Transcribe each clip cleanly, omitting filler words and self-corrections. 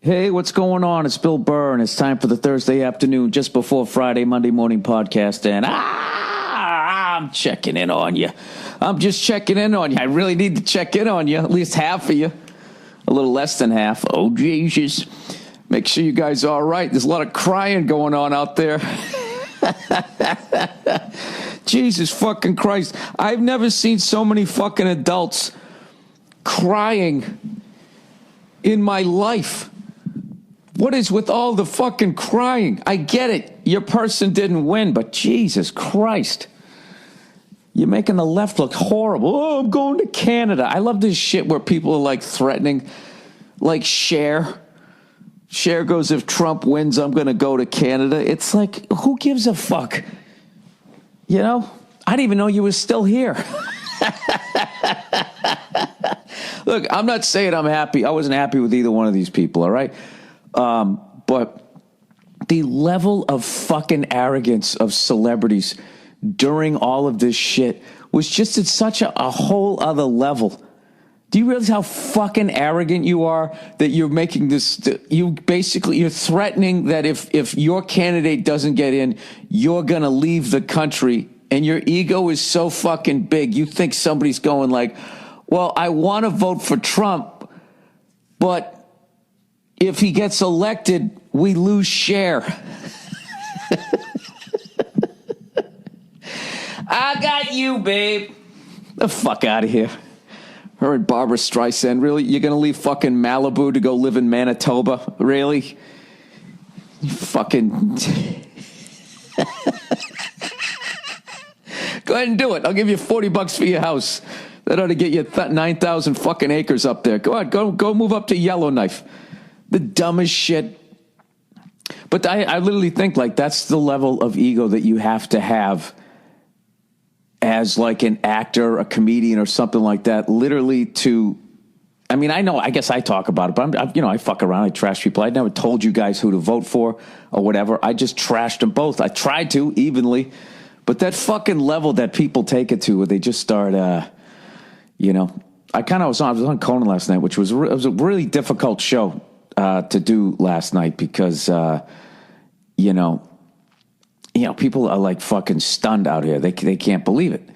Hey, what's going on? It's Bill Burr, and it's time for the Thursday afternoon, just before Friday, Monday morning podcast. And I'm checking in on you. I'm just checking in on you. I really need to check in on you, at least half of you. A little less than half. Oh, Jesus. Make sure you guys are all right. There's a lot of crying going on out there. Jesus fucking Christ. I've never seen so many fucking adults crying in my life. What is with all the fucking crying? I get it. Your person didn't win, but Jesus Christ. You're making the left look horrible. Oh, I'm going to Canada. I love this shit where people are like threatening, like Cher. Cher goes, if Trump wins, I'm going to go to Canada. It's like, who gives a fuck? You know? I didn't even know you were still here. Look, I'm not saying I'm happy. I wasn't happy with either one of these people, all right? But the level of fucking arrogance of celebrities during all of this shit was just at such a whole other level. Do you realize how fucking arrogant you are that you're making this, you're threatening that if your candidate doesn't get in, you're going to leave the country, and your ego is so fucking big. You think somebody's going like, well, I want to vote for Trump, but if he gets elected, we lose Cher. I got you, babe. The fuck out of here. Her and Barbara Streisand, really? You're going to leave fucking Malibu to go live in Manitoba? Really? You fucking... Go ahead and do it. I'll give you $40 for your house. That ought to get you 9,000 fucking acres up there. Go on, go move up to Yellowknife. The dumbest shit. But I literally think like that's the level of ego that you have to have as like an actor, a comedian or something like that, literally to, I mean, I guess I talk about it, but I fuck around, I trash people. I never told you guys who to vote for or whatever. I just trashed them both. I tried to evenly, but that fucking level that people take it to where they just start, I was on Conan last night, which was it was a really difficult show to do last night because, people are like fucking stunned out here. They can't believe it.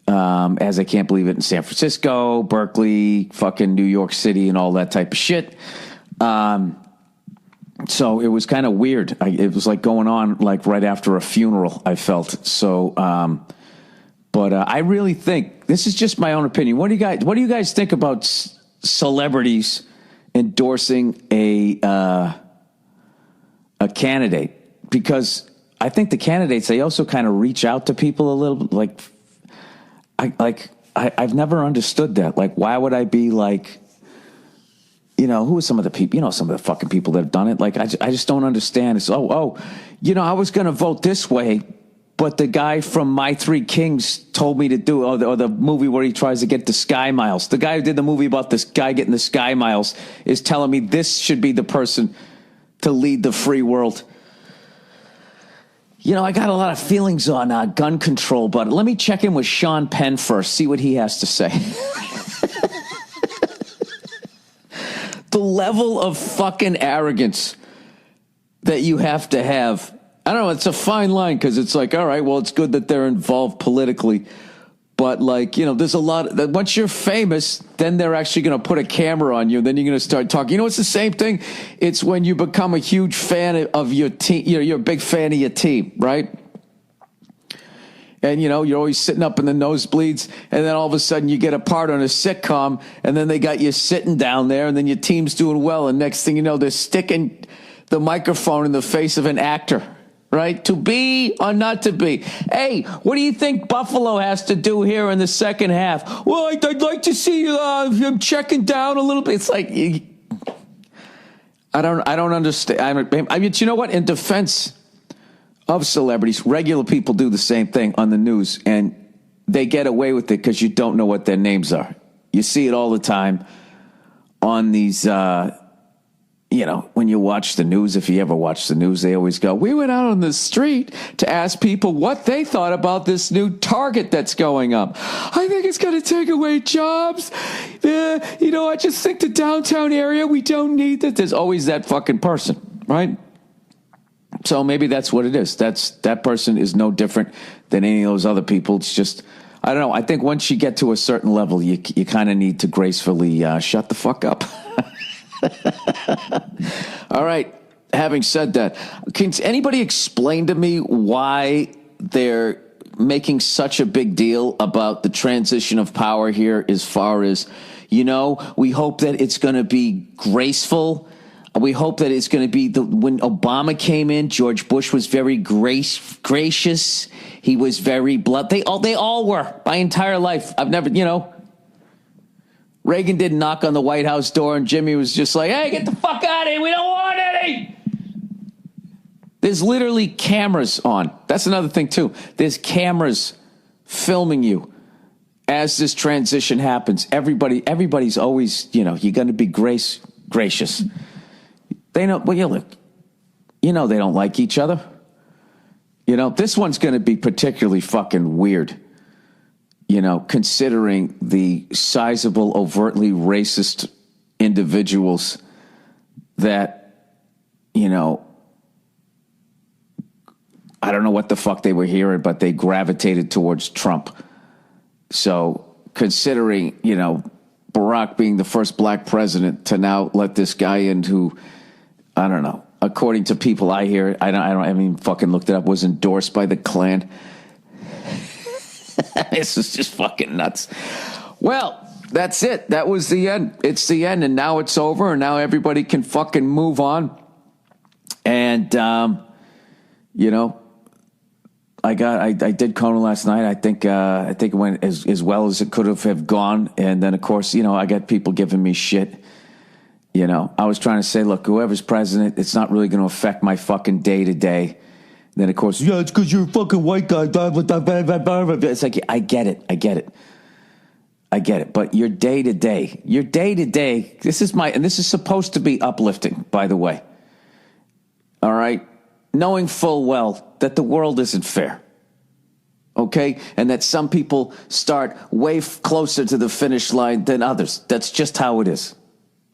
As they can't believe it in San Francisco, Berkeley, fucking New York City, and all that type of shit. So it was kind of weird. It was like going on like right after a funeral, I felt. So, but I really think, this is just my own opinion. What do you guys think about celebrities endorsing a candidate? Because I think the candidates, they also kind of reach out to people a little bit. I've never understood that. Like, why would I be like, who are some of the people, some of the fucking people that have done it? Like, I just don't understand. It's, I was going to vote this way, but the guy from My Three Kings told me to do it, or the movie where he tries to get the Sky Miles. The guy who did the movie about this guy getting the Sky Miles is telling me this should be the person to lead the free world. I got a lot of feelings on gun control, but let me check in with Sean Penn first, see what he has to say. The level of fucking arrogance that you have to have. I don't know, it's a fine line because it's like, all right, well, it's good that they're involved politically. But like, there's a lot that once you're famous, then they're actually going to put a camera on you. And then you're going to start talking. It's the same thing. It's when you become a huge fan of your team. You're a big fan of your team, right? And, you're always sitting up in the nosebleeds. And then all of a sudden you get a part on a sitcom. And then they got you sitting down there. And then your team's doing well. And next thing you know, they're sticking the microphone in the face of an actor. Right? To be or not to be. Hey, what do you think Buffalo has to do here in the second half? Well, I'd like to see him checking down a little bit. It's like, I don't understand. I mean, you know what? In defense of celebrities, regular people do the same thing on the news, and they get away with it because you don't know what their names are. You see it all the time on these, when you watch the news, if you ever watch the news, they always go, we went out on the street to ask people what they thought about this new Target that's going up. I think it's going to take away jobs. I just think the downtown area, we don't need that. There's always that fucking person, right? So maybe that's what it is. That person is no different than any of those other people. It's just, I don't know. I think once you get to a certain level, you kind of need to gracefully shut the fuck up. All right. Having said that, can anybody explain to me why they're making such a big deal about the transition of power here as far as, we hope that it's going to be graceful. We hope that it's going to be when Obama came in, George Bush was very gracious. He was very blunt. They all were my entire life. I've never, Reagan didn't knock on the White House door, and Jimmy was just like, hey, get the fuck out of here. We don't want any. There's literally cameras on. That's another thing, too. There's cameras filming you as this transition happens. Everybody's always, you're going to be gracious. They know, well, look, they don't like each other. This one's going to be particularly fucking weird. Considering the sizable, overtly racist individuals that, I don't know what the fuck they were hearing, but they gravitated towards Trump. So considering, Barack being the first black president to now let this guy in who, I don't know, according to people I hear, I haven't even fucking looked it up, was endorsed by the Klan. This is just fucking nuts. Well, that's it. That was the end. It's the end, and now it's over, and now everybody can fucking move on. And, I did Kona last night. I think it went as well as it could have gone. And then, of course, I got people giving me shit. I was trying to say, look, whoever's president, it's not really going to affect my fucking day to day. Then, of course, yeah, it's because you're a fucking white guy. It's like, I get it. But your day to day, this is supposed to be uplifting, by the way. All right? Knowing full well that the world isn't fair. Okay? And that some people start way closer to the finish line than others. That's just how it is.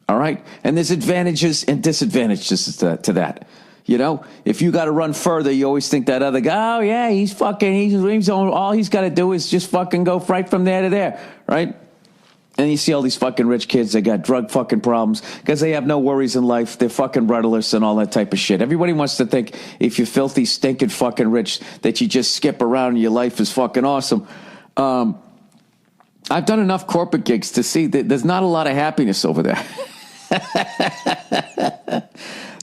All right? And there's advantages and disadvantages to that. If you got to run further, you always think that other guy, oh, yeah, he's all he's got to do is just fucking go right from there to there, right? And you see all these fucking rich kids that got drug fucking problems because they have no worries in life. They're fucking rudderless and all that type of shit. Everybody wants to think if you're filthy, stinking fucking rich that you just skip around and your life is fucking awesome. I've done enough corporate gigs to see that there's not a lot of happiness over there.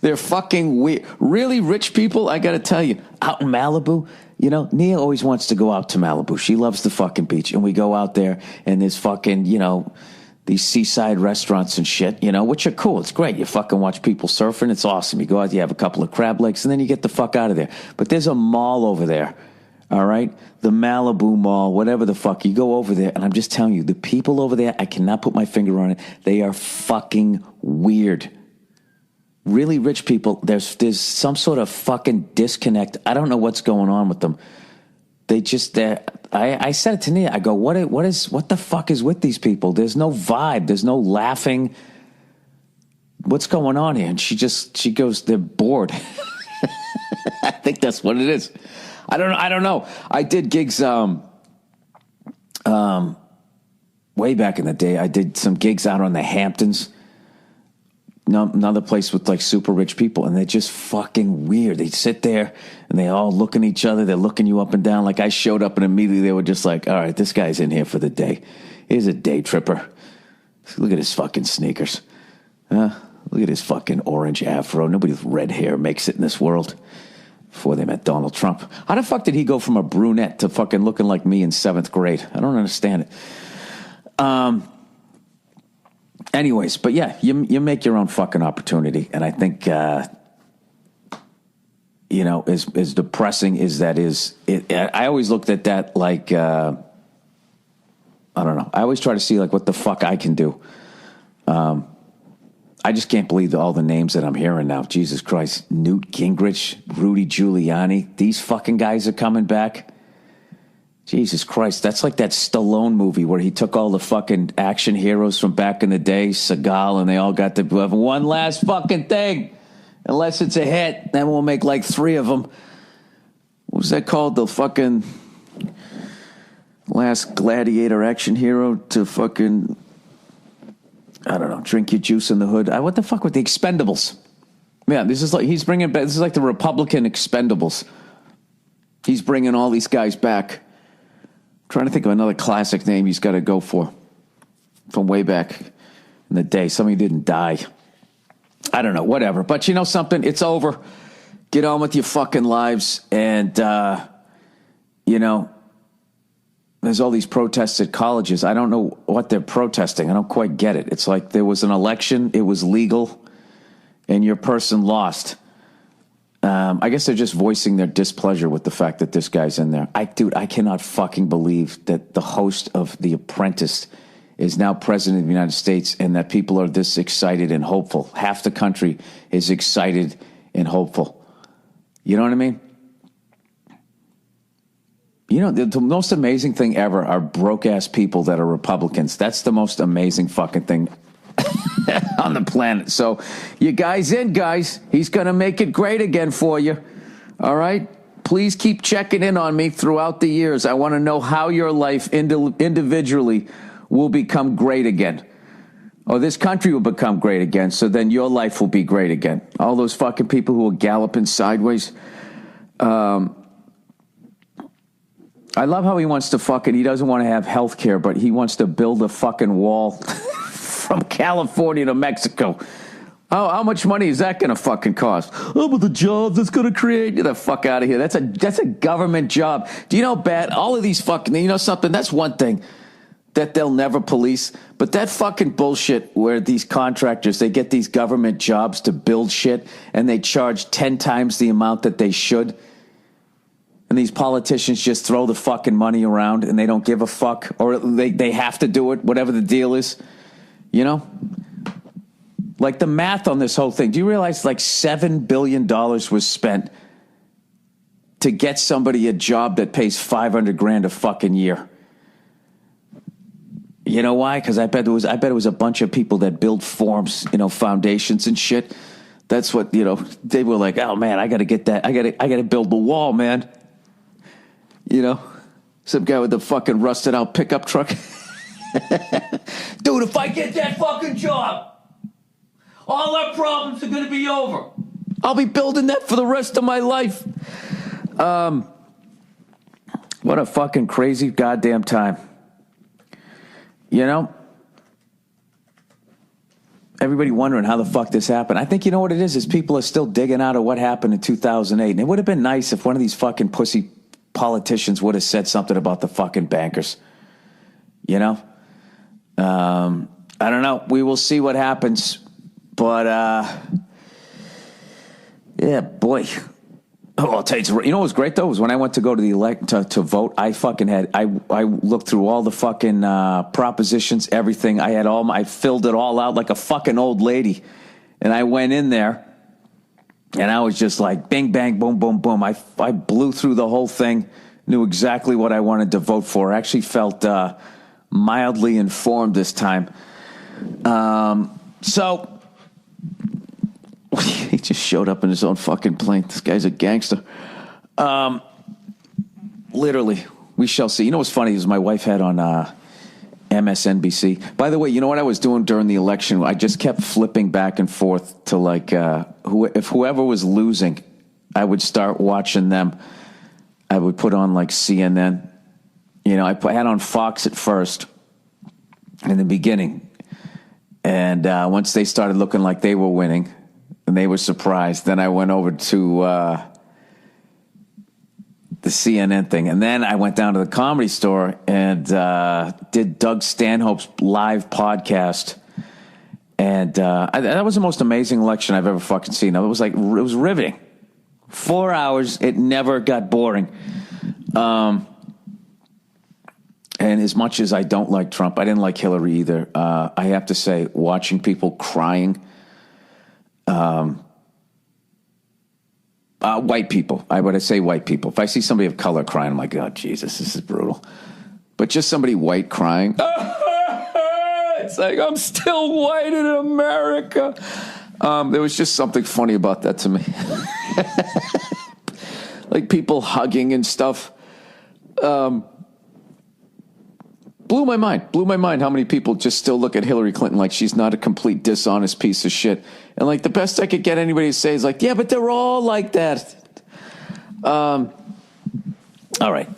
They're fucking weird. Really rich people, I got to tell you, out in Malibu, Nia always wants to go out to Malibu. She loves the fucking beach. And we go out there and there's fucking, these seaside restaurants and shit, which are cool. It's great. You fucking watch people surfing. It's awesome. You go out, you have a couple of crab legs, and then you get the fuck out of there. But there's a mall over there. All right? The Malibu Mall, whatever the fuck. You go over there, and I'm just telling you, the people over there, I cannot put my finger on it. They are fucking weird. Really rich people, there's some sort of fucking disconnect. I don't know what's going on with them. I said it to Nia. I go, what the fuck is with these people? There's no vibe. There's no laughing. What's going on here? And she goes, they're bored. I think that's what it is. I don't know. I did gigs way back in the day. I did some gigs out on the Hamptons. Another place with like super rich people, and they're just fucking weird. They sit there and they all look at each other. They're looking you up and down. Like I showed up and immediately they were just like, all right, this guy's in here for the day. He's a day tripper. Look at his fucking sneakers. Look at his fucking orange afro. Nobody with red hair makes it in this world. Before they met Donald Trump. How the fuck did he go from a brunette to fucking looking like me in 7th grade? I don't understand it. Anyways, but yeah, you make your own fucking opportunity. And I think, as depressing as that is, I always looked at that like, I don't know. I always try to see like what the fuck I can do. I just can't believe all the names that I'm hearing now. Jesus Christ. Newt Gingrich, Rudy Giuliani. These fucking guys are coming back. Jesus Christ. That's like that Stallone movie where he took all the fucking action heroes from back in the day, Seagal, and they all got to have one last fucking thing. Unless it's a hit, then we'll make like 3 of them. What was that called? The fucking last gladiator action hero to fucking, I don't know, drink your juice in the hood. What the fuck with the Expendables? Yeah, this is like he's bringing back. This is like the Republican Expendables. He's bringing all these guys back. I'm trying to think of another classic name he's got to go for from way back in the day. Somebody didn't die. I don't know, whatever. But you know something? It's over. Get on with your fucking lives. And, you know, there's all these protests at colleges. I don't know what they're protesting. I don't quite get it. It's like there was an election. It was legal. And your person lost. I guess they're just voicing their displeasure with the fact that this guy's in there. Dude, I cannot fucking believe that the host of The Apprentice is now president of the United States and that people are this excited and hopeful. Half the country is excited and hopeful. You know what I mean? You know, the most amazing thing ever are broke-ass people that are Republicans. That's the most amazing fucking thing on the planet. So you guys in, guys. He's going to make it great again for you. All right? Please keep checking in on me throughout the years. I want to know how your life individually will become great again. Or this country will become great again, so then your life will be great again. All those fucking people who are galloping sideways. I love how he wants to he doesn't want to have health care, but he wants to build a fucking wall from California to Mexico. How much money is that going to fucking cost? Oh, but the jobs it's going to create. Get the fuck out of here. That's a government job. Do you know, all of these fucking, you know something? That's one thing that they'll never police. But that fucking bullshit where these contractors, they get these government jobs to build shit and they charge 10 times the amount that they should. And these politicians just throw the fucking money around and they don't give a fuck. Or they have to do it, whatever the deal is. You know? Like the math on this whole thing. Do you realize like $7 billion was spent to get somebody a job that pays $500,000 a fucking year? You know why? Because I bet it was a bunch of people that build forms, you know, foundations and shit. That's what, you know, they were like, oh man, I got to get that. I got to build the wall, man. You know, some guy with the fucking rusted out pickup truck. Dude, if I get that fucking job, all our problems are going to be over. I'll be building that for the rest of my life. What a fucking crazy goddamn time. You know? Everybody wondering how the fuck this happened. I think you know what it is people are still digging out of what happened in 2008. And it would have been nice if one of these fucking pussy politicians would have said something about the fucking bankers. You know? I don't know. We will see what happens. But, yeah, boy. Oh, I'll tell you, you know what was great, though, was when I went to go to the to vote, I fucking had, I looked through all the fucking propositions, everything. I filled it all out like a fucking old lady. And I went in there, and I was just like, bing, bang, boom, boom, boom. I blew through the whole thing, knew exactly what I wanted to vote for. I actually felt mildly informed this time. So... he just showed up in his own fucking plane. This guy's a gangster. Literally, we shall see. You know what's funny is my wife had on MSNBC. By the way, you know what I was doing during the election? I just kept flipping back and forth to like, if whoever was losing, I would start watching them. I would put on like CNN. You know, I had on Fox at first in the beginning. And once they started looking like they were winning, and they were surprised. Then I went over to the CNN thing. And then I went down to the Comedy Store and did Doug Stanhope's live podcast. And that was the most amazing election I've ever fucking seen. It was riveting. 4 hours. It never got boring. And as much as I don't like Trump, I didn't like Hillary either. I have to say, watching people crying White people. When I say white people, if I see somebody of color crying, I'm like, oh, Jesus, this is brutal. But just somebody white crying, it's like, I'm still white in America. There was just something funny about that to me. Like people hugging and stuff. Blew my mind how many people just still look at Hillary Clinton like she's not a complete dishonest piece of shit. And like the best I could get anybody to say is like, yeah, but they're all like that. All right.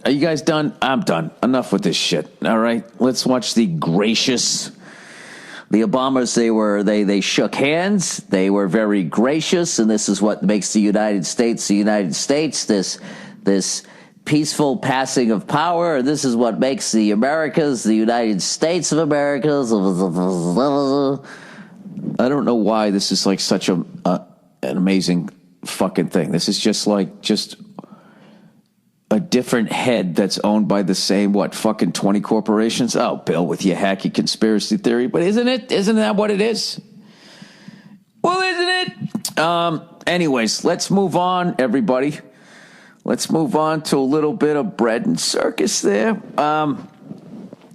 Are you guys done? I'm done. Enough with this shit. All right. Let's watch the gracious. The Obamas, they shook hands. They were very gracious, and this is what makes the United States the United States. This peaceful passing of power. This is what makes the Americas the United States of Americas. I don't know why this is like such an amazing fucking thing. This is just a different head that's owned by the same, fucking 20 corporations? Oh, Bill, with your hacky conspiracy theory. But isn't it? Isn't that what it is? Well, isn't it? Anyways, let's move on, everybody. Let's move on to a little bit of bread and circus there.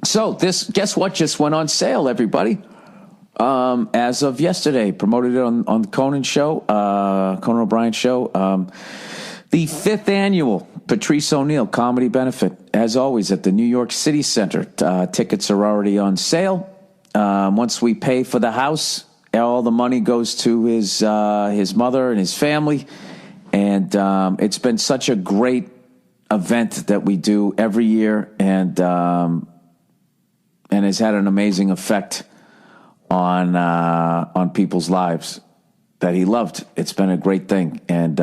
So guess what just went on sale, everybody? As of yesterday, promoted it on the Conan show, Conan O'Brien show. The 5th annual Patrice O'Neill Comedy Benefit, as always, at the New York City Center. Tickets are already on sale. Once we pay for the house, all the money goes to his mother and his family. And it's been such a great event that we do every year, and has had an amazing effect on people's lives that he loved. It's been a great thing. And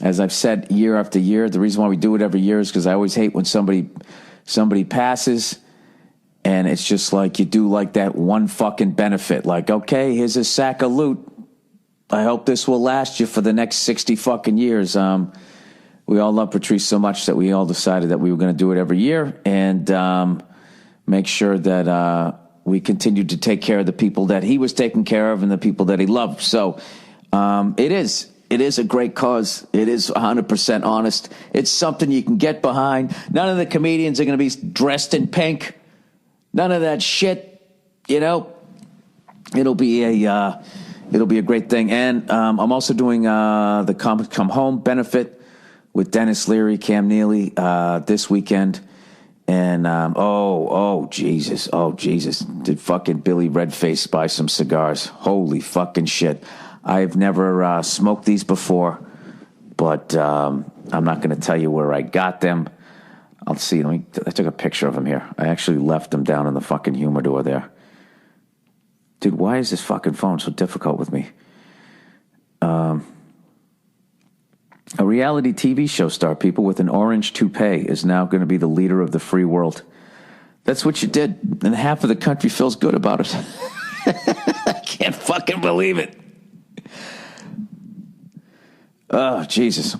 as I've said year after year, the reason why we do it every year is because I always hate when somebody passes and it's just like you do like that one fucking benefit. Like, okay, here's a sack of loot. I hope this will last you for the next 60 fucking years. We all love Patrice so much that we all decided that we were going to do it every year and make sure that we continued to take care of the people that he was taking care of and the people that he loved. So it is a great cause. It is 100% honest. It's something you can get behind. None of the comedians are going to be dressed in pink. None of that shit. You know, it'll be a great thing. And I'm also doing the Come Home benefit with Dennis Leary, Cam Neely this weekend. And oh Jesus, did fucking Billy Redface buy some cigars? Holy fucking shit! I've never smoked these before, but I'm not going to tell you where I got them. I'll see. I took a picture of them here. I actually left them down in the fucking humidor there. Dude, why is this fucking phone so difficult with me? A reality TV show star, people, with an orange toupee is now going to be the leader of the free world. That's what you did, and half of the country feels good about it. I can't fucking believe it. Oh, Jesus.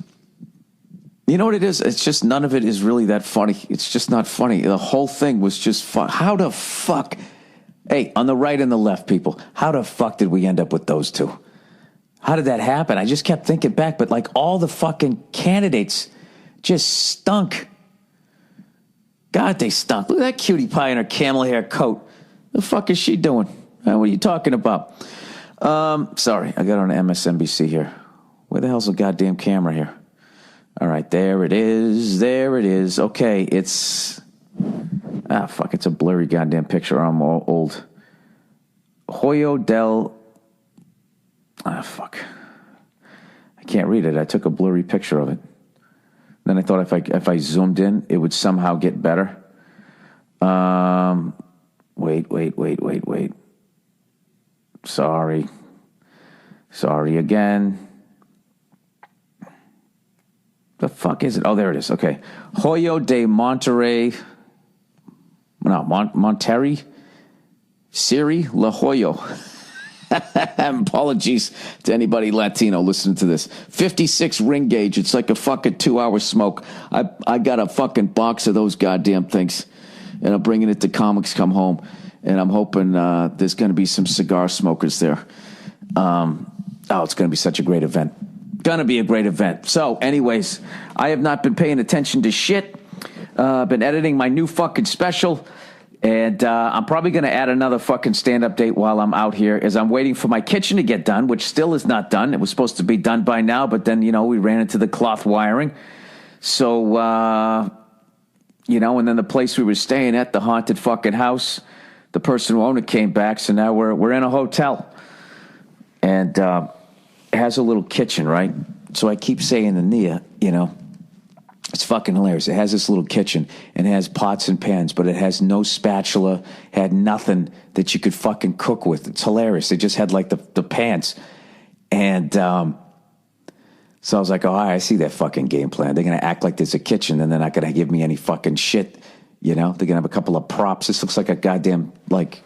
You know what it is? It's just none of it is really that funny. It's just not funny. The whole thing was just fun. How the fuck... Hey, on the right and the left, people, how the fuck did we end up with those two? How did that happen? I just kept thinking back, but like all the fucking candidates just stunk. God, they stunk. Look at that cutie pie in her camel hair coat. The fuck is she doing? What are you talking about? Sorry, I got on MSNBC here. Where the hell's the goddamn camera here? All right, there it is. There it is. Okay, it's... fuck, it's a blurry goddamn picture. I'm all old. Hoyo del... fuck. I can't read it. I took a blurry picture of it. Then I thought if I zoomed in, it would somehow get better. Wait. Sorry again. The fuck is it? Oh, there it is. Okay. Hoyo de Monterrey. No, Monterrey. Siri La Hoyo. Apologies to anybody Latino listening to this. 56 ring gauge. It's like a fucking 2-hour smoke. I got a fucking box of those goddamn things, and I'm bringing it to Comics Come Home, and I'm hoping there's going to be some cigar smokers there. It's going to be such a great event. Gonna be a great event. So, anyways, I have not been paying attention to shit. Been editing my new fucking special. And I'm probably going to add another fucking stand-up date while I'm out here as I'm waiting for my kitchen to get done, which still is not done. It was supposed to be done by now, but then, we ran into the cloth wiring. So, and then the place we were staying at, the haunted fucking house, the person who owned it came back, so now we're in a hotel. And it has a little kitchen, right? So I keep saying to Nia, it's fucking hilarious. It has this little kitchen, and it has pots and pans, but it has no spatula, had nothing that you could fucking cook with. It's hilarious. They just had, like, the pans. And so I was like, I see that fucking game plan. They're going to act like there's a kitchen, and they're not going to give me any fucking shit, They're going to have a couple of props. This looks like a goddamn, like,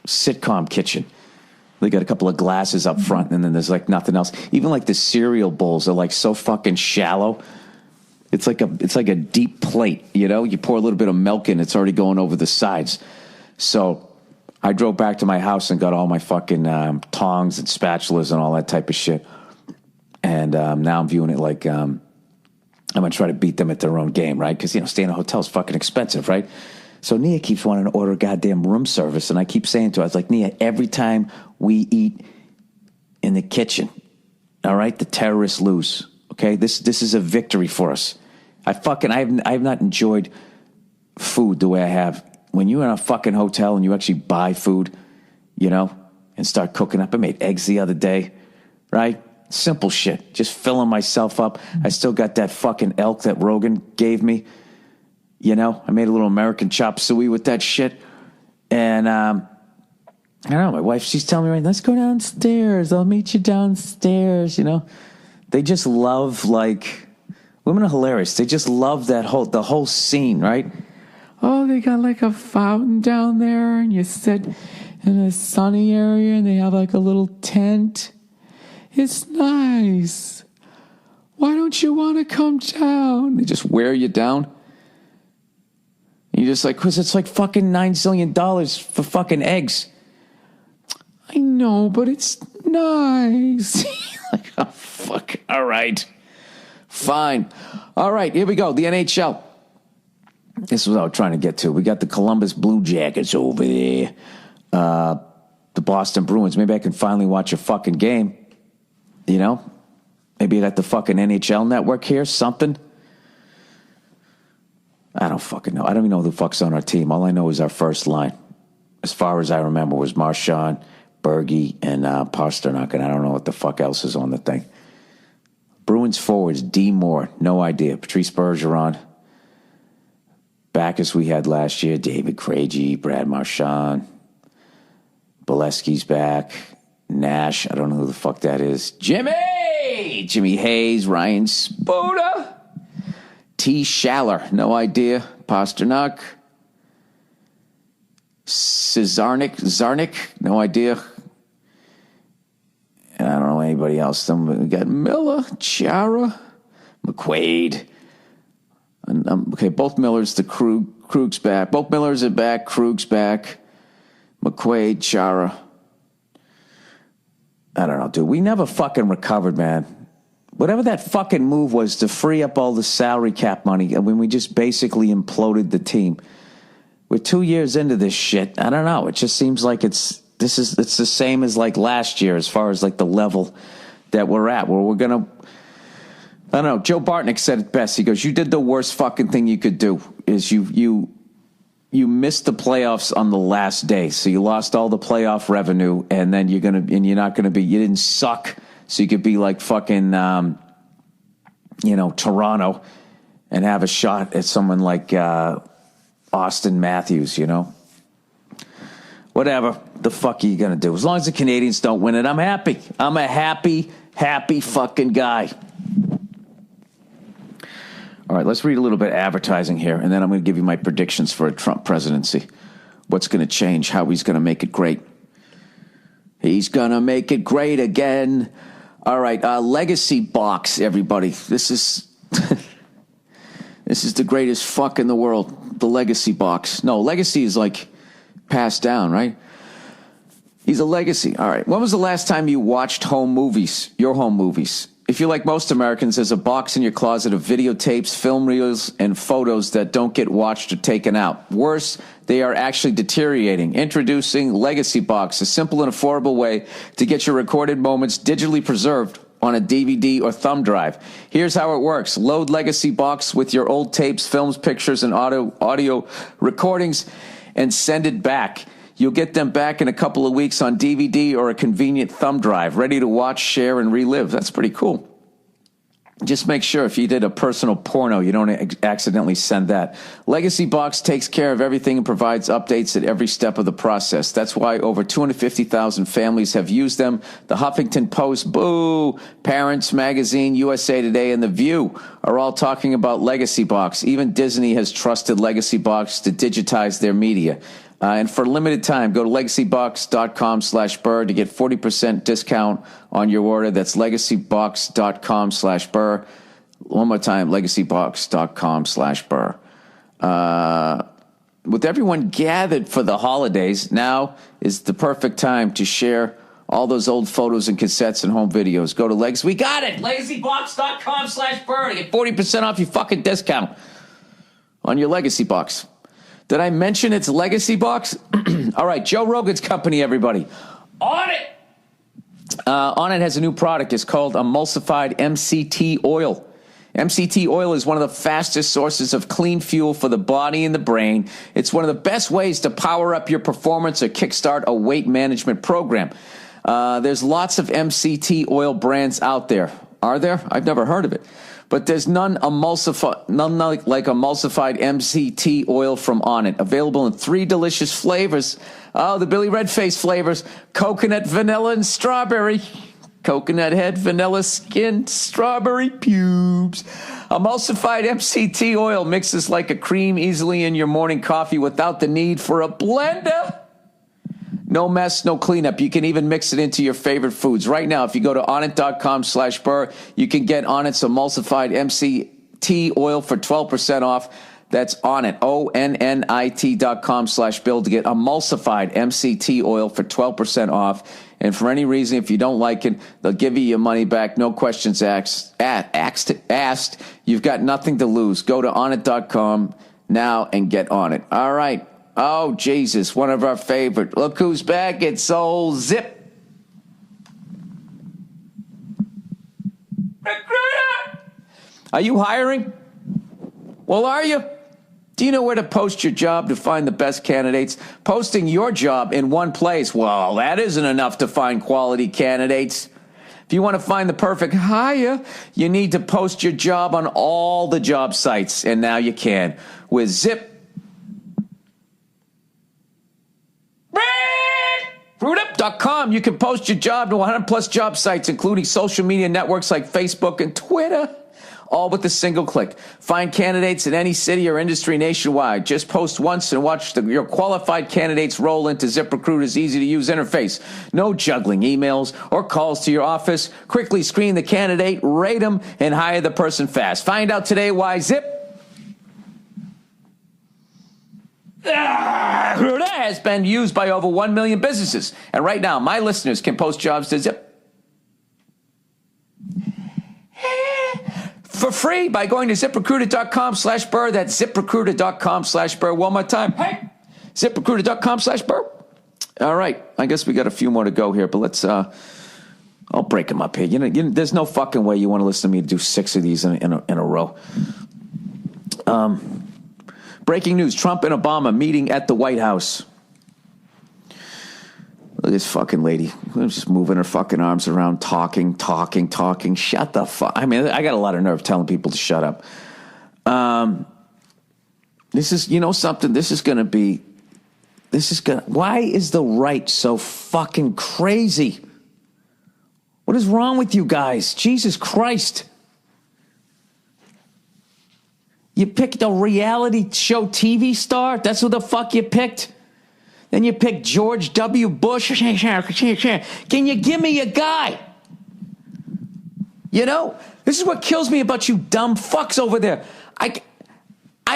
sitcom kitchen. They got a couple of glasses up front, and then there's, like, nothing else. Even, like, the cereal bowls are, like, so fucking shallow. It's like a deep plate, You pour a little bit of milk in, it's already going over the sides. So I drove back to my house and got all my fucking tongs and spatulas and all that type of shit. And now I'm viewing it like I'm going to try to beat them at their own game, right? Because, staying in a hotel is fucking expensive, right? So Nia keeps wanting to order goddamn room service. And I keep saying to her, I was like, Nia, every time we eat in the kitchen, all right, the terrorists lose. Okay, this is a victory for us. I have not enjoyed food the way I have. When you're in a fucking hotel and you actually buy food, and start cooking up. I made eggs the other day, right? Simple shit. Just filling myself up. I still got that fucking elk that Rogan gave me. I made a little American chop suey with that shit. And I don't know, my wife, she's telling me, right, let's go downstairs. I'll meet you downstairs, They just love, like, women are hilarious. They just love the whole scene, right? Oh, they got like a fountain down there, and you sit in a sunny area, and they have like a little tent. It's nice. Why don't you want to come down? They just wear you down. And you're just like, because it's like fucking $9 zillion for fucking eggs. I know, but it's nice. Like, oh, fuck. All right. Fine. All right, here we go. The NHL. This is what I was trying to get to. We got the Columbus Blue Jackets over there. The Boston Bruins. Maybe I can finally watch a fucking game. Maybe I got the fucking NHL network here. Something. I don't fucking know. I don't even know who the fuck's on our team. All I know is our first line. As far as I remember was Marchand, Berge, and Pastrnak, and I don't know what the fuck else is on the thing. Bruins forwards, D. Moore, no idea. Patrice Bergeron. Back as we had last year, David Krejci, Brad Marchand. Bolesky's back. Nash, I don't know who the fuck that is. Jimmy Hayes, Ryan Spoda. T. Schaller, no idea. Pastrnak. Zarnik, no idea. And I don't know anybody else. We got Miller, Chara, McQuaid. Okay, both Millers, Krug's back. Both Millers are back, Krug's back. McQuaid, Chara. I don't know, dude. We never fucking recovered, man. Whatever that fucking move was to free up all the salary cap money, I mean, we just basically imploded the team. We're 2 years into this shit. I don't know. It just seems like it's the same as like last year as far as like the level that we're at, where we're going to, I don't know. Joe Bartnick said it best. He goes, you did the worst fucking thing you could do is you missed the playoffs on the last day. So you lost all the playoff revenue, and then you didn't suck. So you could be like fucking, Toronto and have a shot at someone like, Austin Matthews, Whatever the fuck are you going to do? As long as the Canadians don't win it, I'm happy. I'm a happy fucking guy. All right, let's read a little bit of advertising here, and then I'm going to give you my predictions for a Trump presidency. What's going to change, how he's going to make it great. He's going to make it great again. All right, Legacy Box, everybody. This is this is the greatest fuck in the world, the Legacy Box. No, Legacy is like passed down, right? He's a legacy. All right. When was the last time you watched home movies, your home movies? If you're like most Americans, there's a box in your closet of videotapes, film reels, and photos that don't get watched or taken out. Worse, they are actually deteriorating. Introducing Legacy Box, a simple and affordable way to get your recorded moments digitally preserved on a DVD or thumb drive. Here's how it works. Load Legacy Box with your old tapes, films, pictures, and audio recordings and send it back. You'll get them back in a couple of weeks on DVD or a convenient thumb drive, ready to watch, share, and relive. That's pretty cool. Just make sure if you did a personal porno, you don't accidentally send that. Legacy Box takes care of everything and provides updates at every step of the process. That's why over 250,000 families have used them. The Huffington Post, Boo, Parents Magazine, USA Today, and The View are all talking about Legacy Box. Even Disney has trusted Legacy Box to digitize their media. And for a limited time, go to legacybox.com/Burr to get 40% discount on your order. That's legacybox.com/Burr. One more time, legacybox.com/Burr. With everyone gathered for the holidays, now is the perfect time to share all those old photos and cassettes and home videos. Go to Legacy. We got it! Legacybox.com/Burr to get 40% off your fucking discount on your Legacy Box. Did I mention it's Legacy Box? All right, Joe Rogan's company, everybody. On it! On it has a new product. It's called emulsified MCT oil. MCT oil is one of the fastest sources of clean fuel for the body and the brain. It's one of the best ways to power up your performance or kickstart a weight management program. There's lots of MCT oil brands out there. Are there? I've never heard of it. But there's none like emulsified MCT oil from Onnit. Available in 3 delicious flavors. Oh, the Billy Redface flavors. Coconut, vanilla, and strawberry. Coconut head, vanilla skin, strawberry pubes. Emulsified MCT oil mixes like a cream easily in your morning coffee without the need for a blender. No mess, no cleanup. You can even mix it into your favorite foods. Right now, if you go to onnit.com/Burr, you can get Onnit's emulsified MCT oil for 12% off. That's Onnit, ONNIT.com/Bill to get emulsified MCT oil for 12% off. And for any reason, if you don't like it, they'll give you your money back. No questions asked. You've got nothing to lose. Go to onnit.com now and get on it. All right. Oh, Jesus, one of our favorite. Look who's back. It's old Zip. Recruiter! Are you hiring? Well, are you? Do you know where to post your job to find the best candidates? Posting your job in one place, well, that isn't enough to find quality candidates. If you want to find the perfect hire, you need to post your job on all the job sites. And now you can with Zip. Recruitup.com. You can post your job to 100 plus job sites, including social media networks like Facebook and Twitter, all with a single click. Find candidates in any city or industry nationwide. Just post once and watch your qualified candidates roll into ZipRecruiter's easy-to-use interface. No juggling emails or calls to your office. Quickly screen the candidate, rate them, and hire the person fast. Find out today why Zip has been used by over 1 million businesses. And right now, my listeners can post jobs to Zip for free by going to ZipRecruiter.com/Burr. That's ZipRecruiter.com/Burr. One more time. Hey, ZipRecruiter.com/Burr. All right. I guess we got a few more to go here, but let's, I'll break them up here. You know, there's no fucking way you want to listen to me do 6 of these in a row. Breaking news, Trump and Obama meeting at the White House. Look at this fucking lady. Just moving her fucking arms around, talking. Shut the fuck. I mean, I got a lot of nerve telling people to shut up. This is, you know something, why is the right so fucking crazy? What is wrong with you guys? Jesus Christ. You picked a reality show TV star? That's who the fuck you picked? Then you picked George W. Bush. Can you give me a guy? You know, this is what kills me about you dumb fucks over there. I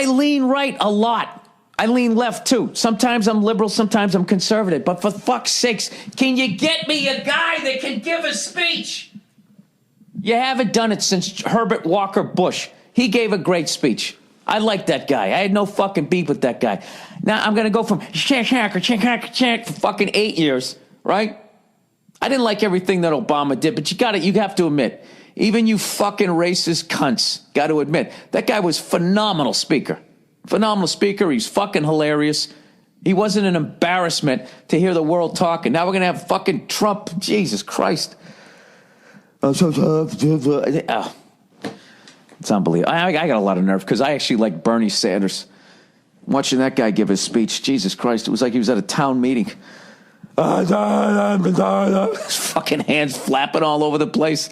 lean right a lot. I lean left, too. Sometimes I'm liberal, sometimes I'm conservative. But for fuck's sakes, can you get me a guy that can give a speech? You haven't done it since Herbert Walker Bush. He gave a great speech. I like that guy. I had no fucking beef with that guy. Now I'm going to go from for fucking 8 years, right? I didn't like everything that Obama did, but you have to admit, even you fucking racist cunts got to admit, that guy was phenomenal speaker. Phenomenal speaker. He's fucking hilarious. He wasn't an embarrassment to hear the world talking. Now we're going to have fucking Trump. Jesus Christ. It's unbelievable. I got a lot of nerve because I actually like Bernie Sanders. Watching that guy give his speech, Jesus Christ, it was like he was at a town meeting. His fucking hands flapping all over the place.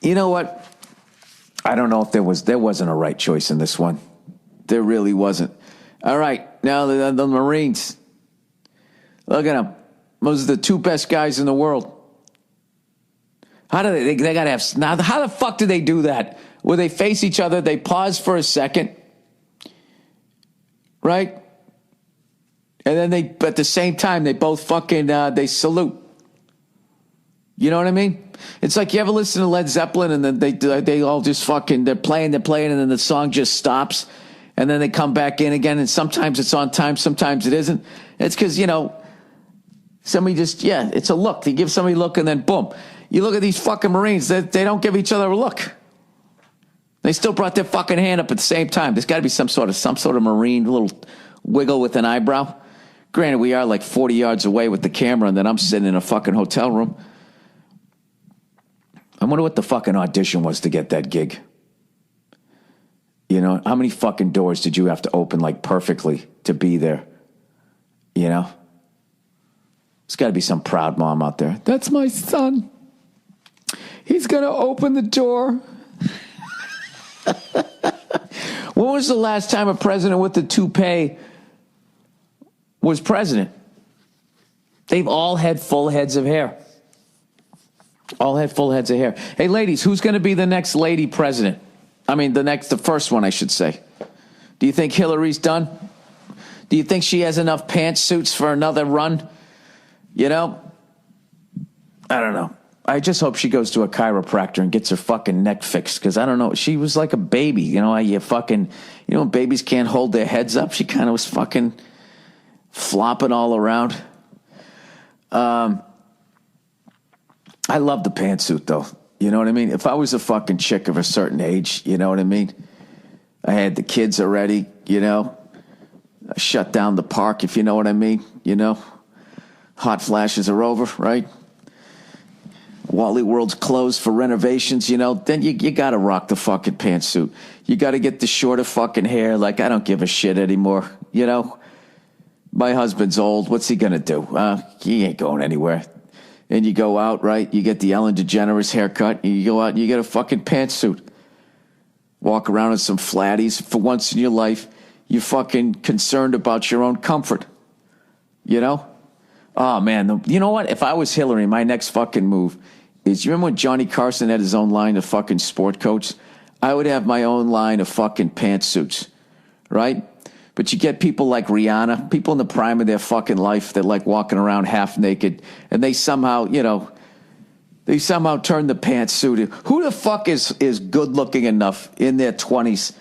You know what? I don't know if there wasn't a right choice in this one. There really wasn't. All right, now the Marines. Look at them. Those are the two best guys in the world. How do they got to have, now how the fuck do they do that? Where they face each other, they pause for a second, right? And then at the same time, they both fucking, they salute. You know what I mean? It's like, you ever listen to Led Zeppelin and then they all just fucking, they're playing, and then the song just stops, and then they come back in again, and sometimes it's on time, sometimes it isn't. It's because, somebody just, it's a look. They give somebody a look, and then boom. You look at these fucking Marines, they don't give each other a look. They still brought their fucking hand up at the same time. There's got to be some sort of Marine little wiggle with an eyebrow. Granted, we are like 40 yards away with the camera, and then I'm sitting in a fucking hotel room. I wonder what the fucking audition was to get that gig. How many fucking doors did you have to open like perfectly to be there? There's got to be some proud mom out there. That's my son. He's going to open the door. When was the last time a president with a toupee was president? They've all had full heads of hair. All had full heads of hair. Hey, ladies, who's going to be the next lady president? I mean, the first one, I should say. Do you think Hillary's done? Do you think she has enough pantsuits for another run? I don't know. I just hope she goes to a chiropractor and gets her fucking neck fixed, because I don't know. She was like a baby. When babies can't hold their heads up, she kind of was fucking flopping all around. I love the pantsuit, though. You know what I mean? If I was a fucking chick of a certain age, you know what I mean? I had the kids already, I shut down the park, if you know what I mean, Hot flashes are over, right? Wally World's closed for renovations, then you got to rock the fucking pantsuit. You got to get the shorter fucking hair. Like, I don't give a shit anymore, My husband's old. What's he going to do? He ain't going anywhere. And you go out, right? You get the Ellen DeGeneres haircut. You go out and you get a fucking pantsuit. Walk around in some flatties. For once in your life, you're fucking concerned about your own comfort. Oh, man. You know what? If I was Hillary, my next fucking move is, you remember when Johnny Carson had his own line of fucking sport coats? I would have my own line of fucking pantsuits, right? But you get people like Rihanna, people in the prime of their fucking life that like walking around half naked, and they somehow, turn the pantsuit. Who the fuck is good looking enough in their 20s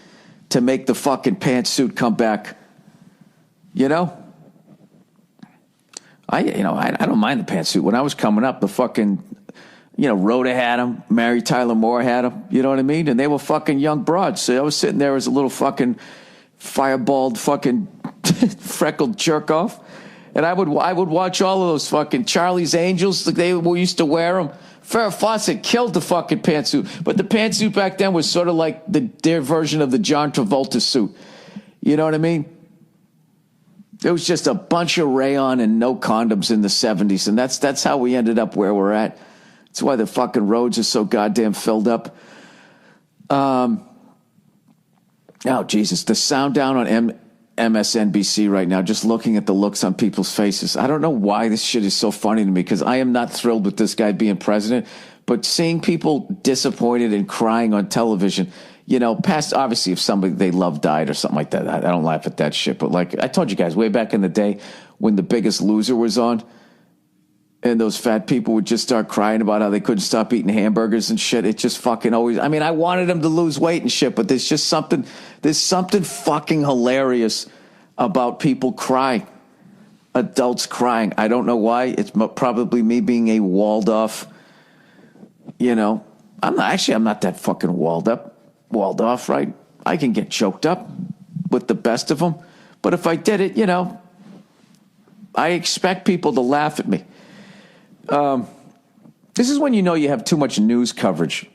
to make the fucking pantsuit come back? I don't mind the pantsuit. When I was coming up, the fucking, Rhoda had them, Mary Tyler Moore had them, you know what I mean? And they were fucking young broads. So I was sitting there as a little fucking fireballed fucking freckled jerk off. And I would watch all of those fucking Charlie's Angels. Like, they used to wear them. Farrah Fawcett killed the fucking pantsuit. But the pantsuit back then was sort of like their version of the John Travolta suit. You know what I mean? It was just a bunch of rayon and no condoms in the 70s. And that's how we ended up where we're at. That's why the fucking roads are so goddamn filled up. Oh, Jesus. The sound down on MSNBC right now, just looking at the looks on people's faces. I don't know why this shit is so funny to me, because I am not thrilled with this guy being president. But seeing people disappointed and crying on television, past, obviously, if somebody they love died or something like that, I don't laugh at that shit. But like I told you guys way back in the day when The Biggest Loser was on, and those fat people would just start crying about how they couldn't stop eating hamburgers and shit. It just fucking always, I mean, I wanted them to lose weight and shit, but there's something fucking hilarious about people crying. Adults crying. I don't know why. It's probably me being a walled off, I'm not that fucking walled off, right? I can get choked up with the best of them. But if I did it, I expect people to laugh at me. This is when you have too much news coverage.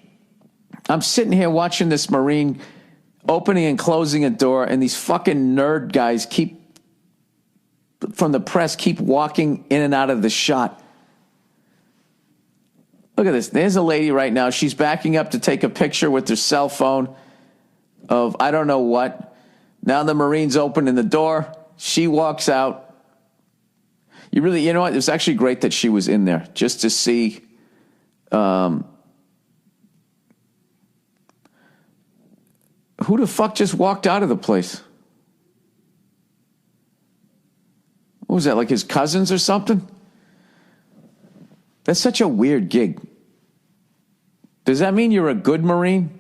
I'm sitting here watching this Marine opening and closing a door, and these fucking nerd guys from the press keep walking in and out of the shot. Look at this. There's a lady right now. She's backing up to take a picture with her cell phone of I don't know what. Now the Marine's opening the door. She walks out. You know what? It was actually great that she was in there just to see who the fuck just walked out of the place? What was that, like his cousins or something? That's such a weird gig. Does that mean you're a good Marine?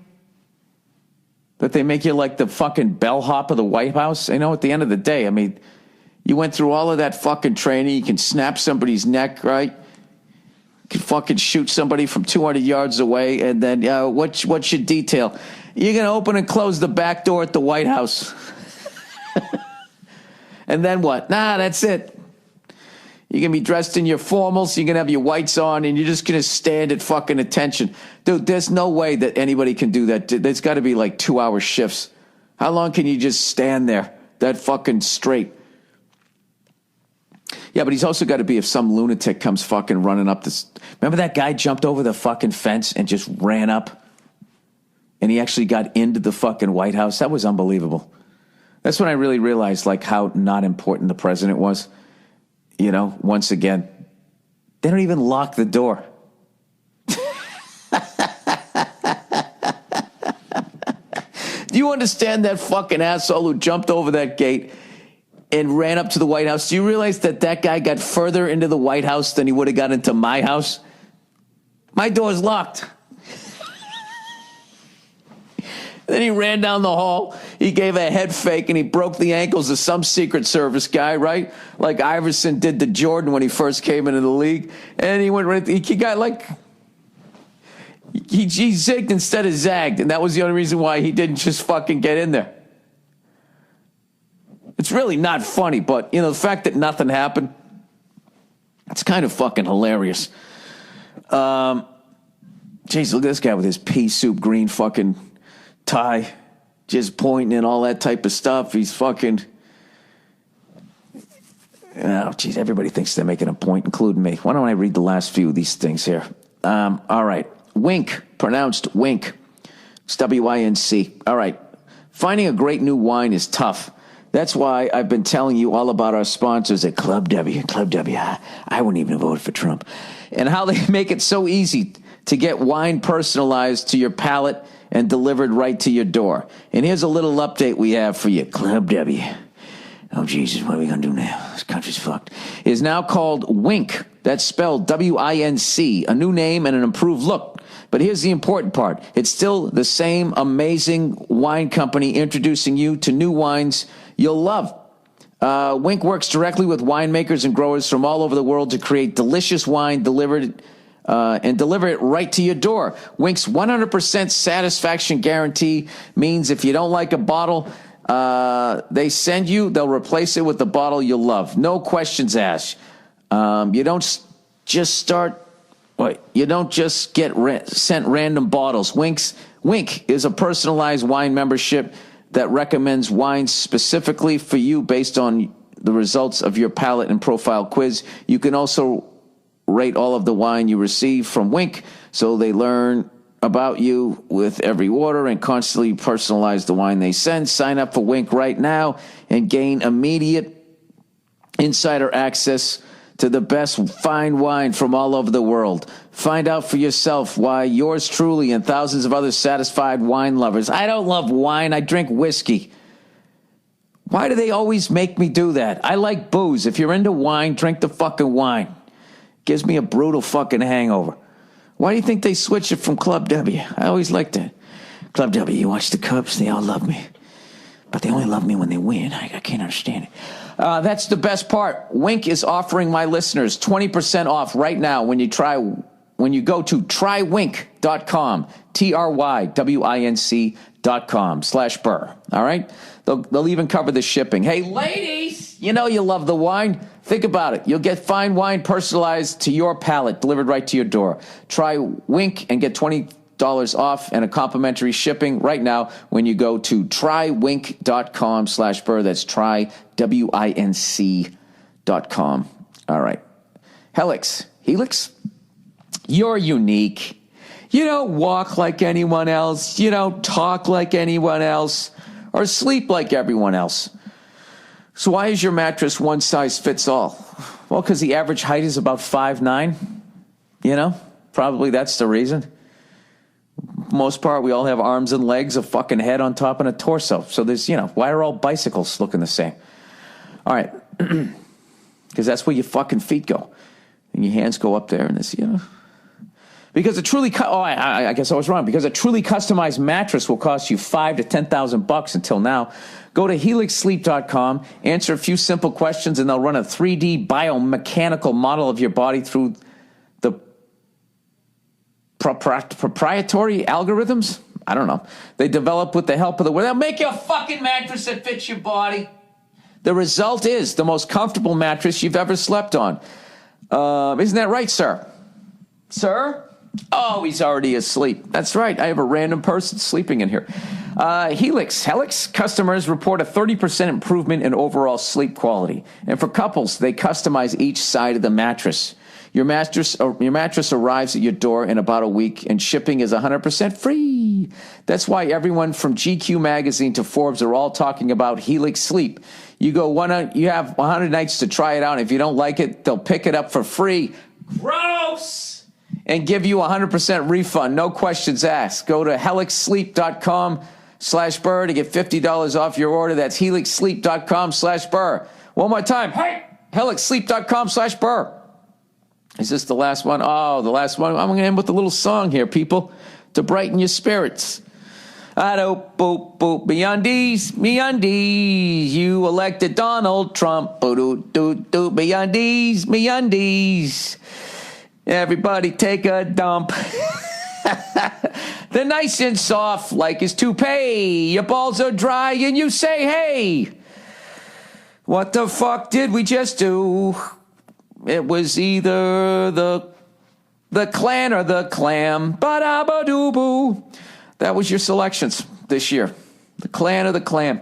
That they make you like the fucking bellhop of the White House? At the end of the day, I mean, you went through all of that fucking training. You can snap somebody's neck, right? You can fucking shoot somebody from 200 yards away. And then what's your detail? You're going to open and close the back door at the White House. And then what? Nah, that's it. You're going to be dressed in your formals. You're going to have your whites on, and you're just going to stand at fucking attention. Dude, there's no way that anybody can do that. There's got to be like 2-hour shifts. How long can you just stand there that fucking straight? Yeah, but he's also got to be if some lunatic comes fucking running up this. Remember that guy jumped over the fucking fence and just ran up? And he actually got into the fucking White House? That was unbelievable. That's when I really realized like how not important the president was. Once again, they don't even lock the door. Do you understand that fucking asshole who jumped over that gate and ran up to the White House? Do you realize that guy got further into the White House than he would have got into my house? My door's locked. Then he ran down the hall. He gave a head fake and he broke the ankles of some Secret Service guy, right? Like Iverson did to Jordan when he first came into the league. And he went right. He got like he zigged instead of zagged, and that was the only reason why he didn't just fucking get in there. It's really not funny, but the fact that nothing happened, it's kind of fucking hilarious. Jeez, look at this guy with his pea soup green fucking tie, just pointing and all that type of stuff. He's fucking, geez, everybody thinks they're making a point, including me. Why don't I read the last few of these things here? All right. Wink, pronounced wink. It's W-I-N-C. All right. Finding a great new wine is tough. That's why I've been telling you all about our sponsors at Club W. Club W. I wouldn't even have voted for Trump. And how they make it so easy to get wine personalized to your palate and delivered right to your door. And here's a little update we have for you. Club W. Oh, Jesus, what are we going to do now? This country's fucked. Is now called Wink. That's spelled W-I-N-C. A new name and an improved look. But here's the important part. It's still the same amazing wine company introducing you to new wines you'll love. Wink works directly with winemakers and growers from all over the world to create delicious wine delivered and deliver it right to your door. Wink's 100% satisfaction guarantee means if you don't like a bottle they send you, they'll replace it with the bottle you'll love. No questions asked. You don't just get sent random bottles. Wink is a personalized wine membership that recommends wines specifically for you based on the results of your palate and profile quiz. You can also rate all of the wine you receive from Wink, so they learn about you with every order and constantly personalize the wine they send. Sign up for Wink right now and gain immediate insider access to the best fine wine from all over the world. Find out for yourself why yours truly and thousands of other satisfied wine lovers. I don't love wine. I drink whiskey. Why do they always make me do that? I like booze. If you're into wine, drink the fucking wine. Gives me a brutal fucking hangover. Why do you think they switched it from Club W? I always liked it. Club W, you watch the Cubs, they all love me. But they only love me when they win. I can't understand it. That's the best part. Wink is offering my listeners 20% off right now when you go to trywink.com, TRYWINC.com/Burr. All right? They'll even cover the shipping. Hey, ladies, you know you love the wine. Think about it. You'll get fine wine personalized to your palate, delivered right to your door. Try Wink and get $20 off and a complimentary shipping right now when you go to trywink.com/Burr. That's trywinc.com. All right. Helix, you're unique. You don't walk like anyone else. You don't talk like anyone else or sleep like everyone else. So why is your mattress one size fits all? Well, because the average height is about 5'9". You know, probably that's the reason. Most part, we all have arms and legs, a fucking head on top, and a torso. So there's, why are all bicycles looking the same? All right. Because that's where your fucking feet go. And your hands go up there, and this, Because I guess I was wrong. Because a truly customized mattress will cost you $5,000 to $10,000 until now. Go to helixsleep.com, answer a few simple questions, and they'll run a 3D biomechanical model of your body through the proprietary algorithms? I don't know. They develop with the help of they'll make you a fucking mattress that fits your body. The result is the most comfortable mattress you've ever slept on. Isn't that right, sir? Sir? Oh, he's already asleep. That's right. I have a random person sleeping in here. Helix customers report a 30% improvement in overall sleep quality. And for couples, they customize each side of the mattress. Your mattress arrives at your door in about a week, and shipping is 100% free. That's why everyone from GQ magazine to Forbes are all talking about Helix Sleep. You have 100 nights to try it out. If you don't like it, they'll pick it up for free. Gross! And give you a 100% refund. No questions asked. Go to helixsleep.com/Burr to get $50 off your order. That's helixsleep.com/Burr. One more time. Hey! helixsleep.com/Burr. Is this the last one? Oh, the last one. I'm going to end with a little song here, people, to brighten your spirits. Boop, boop, me undies. You elected Donald Trump. Boop, me undies. Everybody take a dump. They're nice and soft like his toupee. Your balls are dry and you say, hey, what the fuck did we just do? It was either the Klan or the Clam. Ba-da-ba-doo-boo. That was your selections this year. The Klan or the Clam.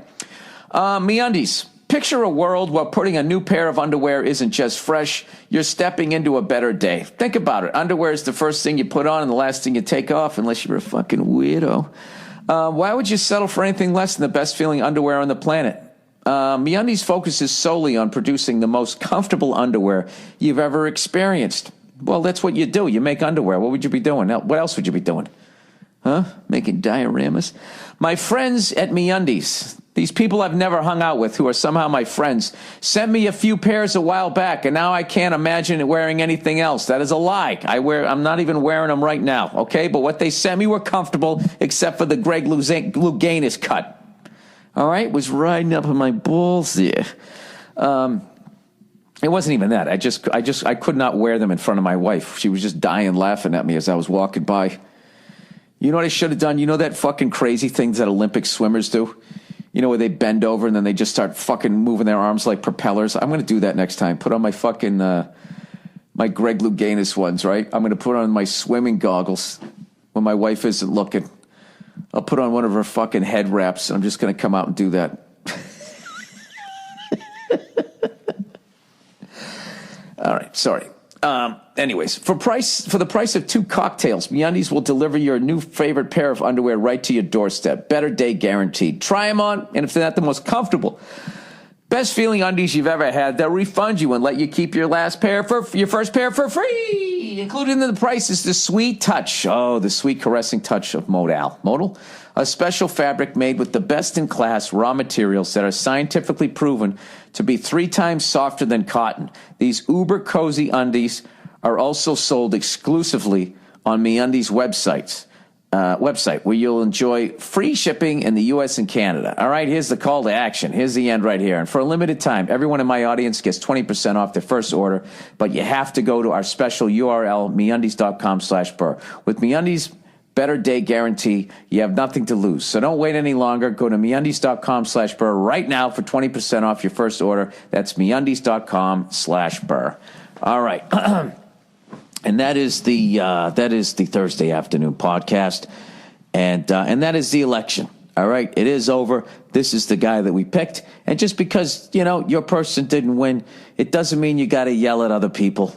MeUndies. Picture a world where putting a new pair of underwear isn't just fresh. You're stepping into a better day. Think about it. Underwear is the first thing you put on and the last thing you take off, unless you're a fucking weirdo. Why would you settle for anything less than the best feeling underwear on the planet? MeUndies focuses solely on producing the most comfortable underwear you've ever experienced. Well, that's what you do. You make underwear. What would you be doing? What else would you be doing? Huh? Making dioramas? My friends at MeUndies, these people I've never hung out with who are somehow my friends, sent me a few pairs a while back, and now I can't imagine wearing anything else. That is a lie. I'm not even wearing them right now, okay? But what they sent me were comfortable, except for the Greg Louganis cut. All right, was riding up on my balls there. It wasn't even that. I could not wear them in front of my wife. She was just dying laughing at me as I was walking by. You know what I should have done? You know that fucking crazy things that Olympic swimmers do? You know, where they bend over and then they just start fucking moving their arms like propellers? I'm going to do that next time. Put on my fucking, my Greg Louganis ones, right? I'm going to put on my swimming goggles when my wife isn't looking. I'll put on one of her fucking head wraps, and I'm just going to come out and do that. All right, sorry. Anyways, for the price of 2 cocktails, MeUndies will deliver your new favorite pair of underwear right to your doorstep. Better day guaranteed. Try them on, and if they're not the most comfortable, Best feeling undies you've ever had. They'll refund you and let you keep your first pair for free. Included in the price is the sweet touch. Oh, the sweet caressing touch of Modal. Modal? A special fabric made with the best-in-class raw materials that are scientifically proven to be 3 times softer than cotton. These uber-cozy undies are also sold exclusively on MeUndies website, where you'll enjoy free shipping in the U.S. and Canada. All right, here's the call to action. Here's the end right here. And for a limited time, everyone in my audience gets 20% off their first order, but you have to go to our special URL, MeUndies.com/Burr. With MeUndies' better day guarantee, you have nothing to lose. So don't wait any longer. Go to MeUndies.com/Burr right now for 20% off your first order. That's MeUndies.com/Burr. All right. And that is the Thursday afternoon podcast, and that is the election. All right, it is over. This is the guy that we picked, and just because your person didn't win, it doesn't mean you got to yell at other people.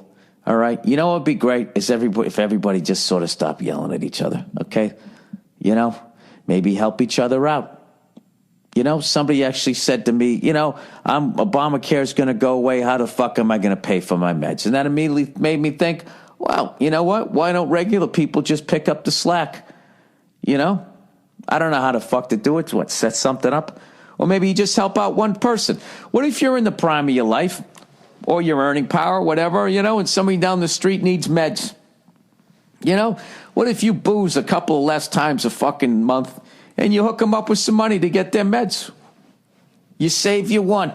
All right, you know what would be great is if everybody just sort of stopped yelling at each other. Okay, maybe help each other out. Somebody actually said to me, Obamacare is going to go away. How the fuck am I going to pay for my meds? And that immediately made me think, well, you know what? Why don't regular people just pick up the slack? I don't know how the fuck to do it. What, set something up? Or maybe you just help out one person. What if you're in the prime of your life or you're earning power, whatever, and somebody down the street needs meds? What if you booze a couple of less times a fucking month and you hook them up with some money to get their meds? You save you one.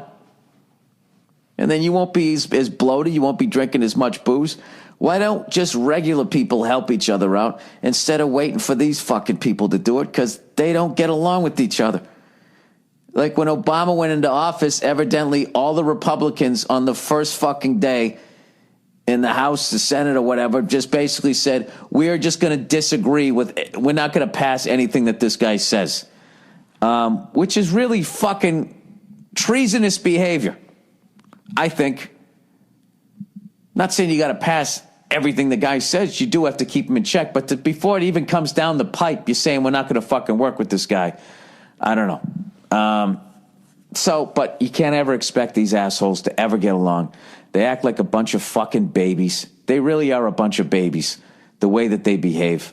And then you won't be as bloated. You won't be drinking as much booze. Why don't just regular people help each other out instead of waiting for these fucking people to do it because they don't get along with each other? Like when Obama went into office, evidently all the Republicans on the first fucking day in the House, the Senate, or whatever, just basically said, we're just going to disagree with it. We're not going to pass anything that this guy says, which is really fucking treasonous behavior, I think. Not saying you got to pass everything the guy says. You do have to keep him in check. But before it even comes down the pipe, you're saying we're not going to fucking work with this guy. I don't know. But you can't ever expect these assholes to ever get along. They act like a bunch of fucking babies. They really are a bunch of babies, the way that they behave.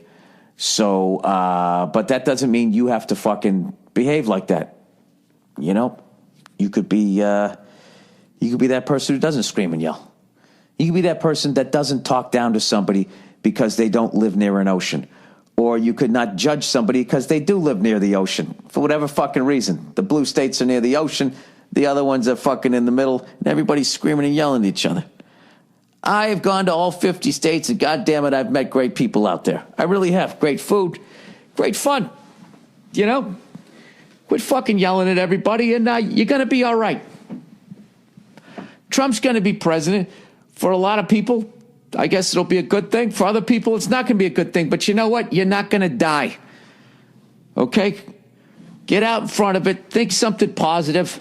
So, but that doesn't mean you have to fucking behave like that. You could be that person who doesn't scream and yell. You could be that person that doesn't talk down to somebody because they don't live near an ocean. Or you could not judge somebody because they do live near the ocean for whatever fucking reason. The blue states are near the ocean. The other ones are fucking in the middle. And everybody's screaming and yelling at each other. I have gone to all 50 states and goddamn it, I've met great people out there. I really have. Great food. Great fun. Quit fucking yelling at everybody and you're going to be all right. Trump's going to be president. For a lot of people, I guess it'll be a good thing. For other people, it's not going to be a good thing. But you know what? You're not going to die. Okay? Get out in front of it. Think something positive.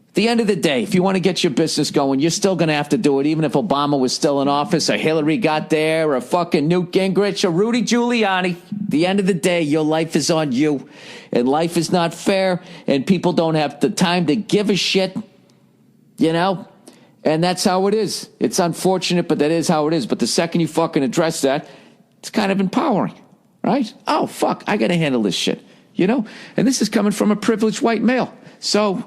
At the end of the day, if you want to get your business going, you're still going to have to do it, even if Obama was still in office or Hillary got there or fucking Newt Gingrich or Rudy Giuliani. At the end of the day, your life is on you. And life is not fair. And people don't have the time to give a shit. And that's how it is. It's unfortunate, but that is how it is. But the second you fucking address that, it's kind of empowering, right? Oh, fuck, I got to handle this shit, And this is coming from a privileged white male. So,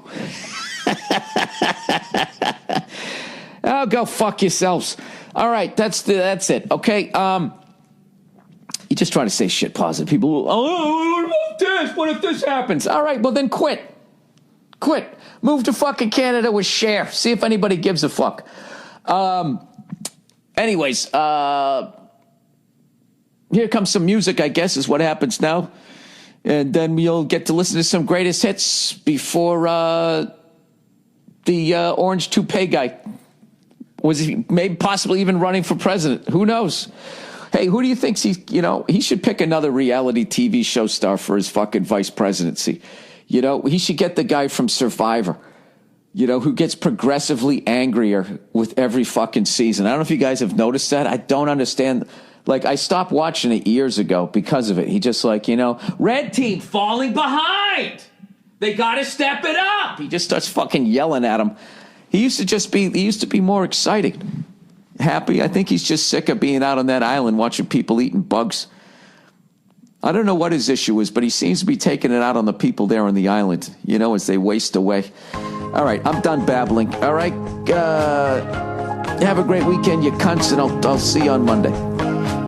oh, go fuck yourselves. All right, that's it, okay? You're just trying to say shit positive. People, what about this? What if this happens? All right, well, then quit. Quit. Move to fucking Canada with Cher. See if anybody gives a fuck. Anyways, here comes some music, I guess, is what happens now. And then you'll get to listen to some greatest hits before the orange toupee guy. Was he maybe possibly even running for president? Who knows? Hey, who do you think he should pick another reality TV show star for his fucking vice presidency? He should get the guy from Survivor, who gets progressively angrier with every fucking season. I don't know if you guys have noticed that. I don't understand. Like, I stopped watching it years ago because of it. He just red team falling behind. They got to step it up. He just starts fucking yelling at him. He used to be more exciting. Happy. I think he's just sick of being out on that island watching people eating bugs. I don't know what his issue is, but he seems to be taking it out on the people there on the island, as they waste away. All right, I'm done babbling. All right, have a great weekend, you cunts, and I'll see you on Monday.